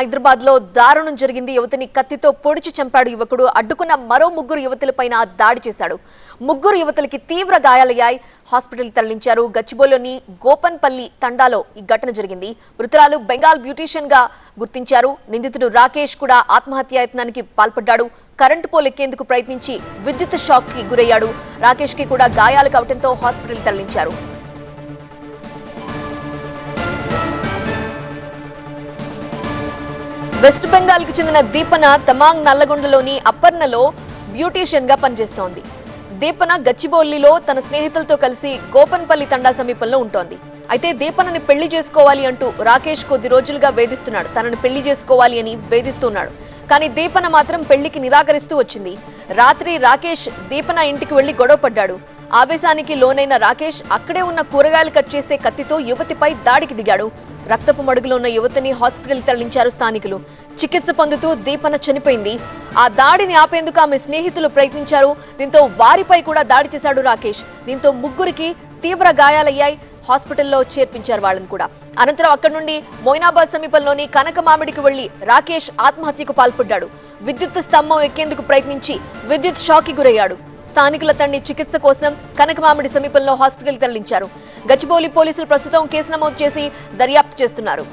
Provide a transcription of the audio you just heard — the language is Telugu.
హైదరాబాద్ లో దారుణం జరిగింది. యువతిని కత్తితో పొడిచి చంపాడు యువకుడు. అడ్డుకున్న మరో ముగ్గురు యువతులపైన దాడి చేశాడు. ముగ్గురు యువతులకి తీవ్ర గాయాలయ్యాయి. హాస్పిటల్ తరలించారు. గచ్చిబౌలిలోని గోపన్పల్లి తండాలో ఈ ఘటన జరిగింది. మృతురాలు బెంగాల్ బ్యూటీషియన్ గా గుర్తించారు. నిందితుడు రాకేష్ కూడా ఆత్మహత్యాయత్నానికి పాల్పడ్డాడు. కరెంటు పోల్ ఎక్కేందుకు ప్రయత్నించి విద్యుత్ షాక్ కి గురయ్యాడు. రాకేష్ కి కూడా గాయాలు కావడంతో హాస్పిటల్ తరలించారు. వెస్ట్ బెంగాల్ కు చెందిన దీపన తమాంగ్ నల్లగొండలోని అపర్ణలో బ్యూటీషియన్ గా పనిచేస్తోంది. దీపన గచ్చిబౌలిలో తన స్నేహితులతో కలిసి గోపన్పల్లి తండా సమీపంలో ఉంటోంది. అయితే దీపనని పెళ్లి చేసుకోవాలి అంటూ రాకేష్ కొద్ది రోజులుగా వేధిస్తున్నాడు. తనని పెళ్లి చేసుకోవాలి అని వేధిస్తున్నాడు. కానీ దీపన మాత్రం పెళ్లికి నిరాకరిస్తూ వచ్చింది. రాత్రి రాకేష్ దీపన ఇంటికి వెళ్లి గొడవ పడ్డాడు. ఆవేశానికి లోనైన రాకేష్ అక్కడే ఉన్న కూరగాయలు కట్ చేసే కత్తితో యువతిపై దాడికి దిగాడు. రక్తపు మడుగులో ఉన్న యువతిని హాస్పిటల్ తరలించారు స్థానికులు. చికిత్స పొందుతూ దీపన చనిపోయింది. ఆ దాడిని ఆపేందుకు ఆమె స్నేహితులు ప్రయత్నించారు. దీంతో వారిపై కూడా దాడి చేశాడు రాకేష్. దీంతో ముగ్గురికి తీవ్ర గాయాలయ్యాయి. హాస్పిటల్లో చేర్పించారు వాళ్ళని కూడా. అనంతరం అక్కడి నుండి మొయినాబాద్ సమీపంలోని కనకమామిడికి వెళ్లి రాకేష్ ఆత్మహత్యకు పాల్పడ్డాడు. విద్యుత్ స్తంభం ఎక్కేందుకు ప్రయత్నించి విద్యుత్ షాక్ కి గురయ్యాడు. స్థానికుల తండ్రి చికిత్స కోసం కనకమామిడి సమీపంలో హాస్పిటల్ తరలించారు. గచ్చిబౌలి పోలీసులు ప్రస్తుతం కేసు నమోదు చేసి దర్యాప్తు చేస్తున్నారు.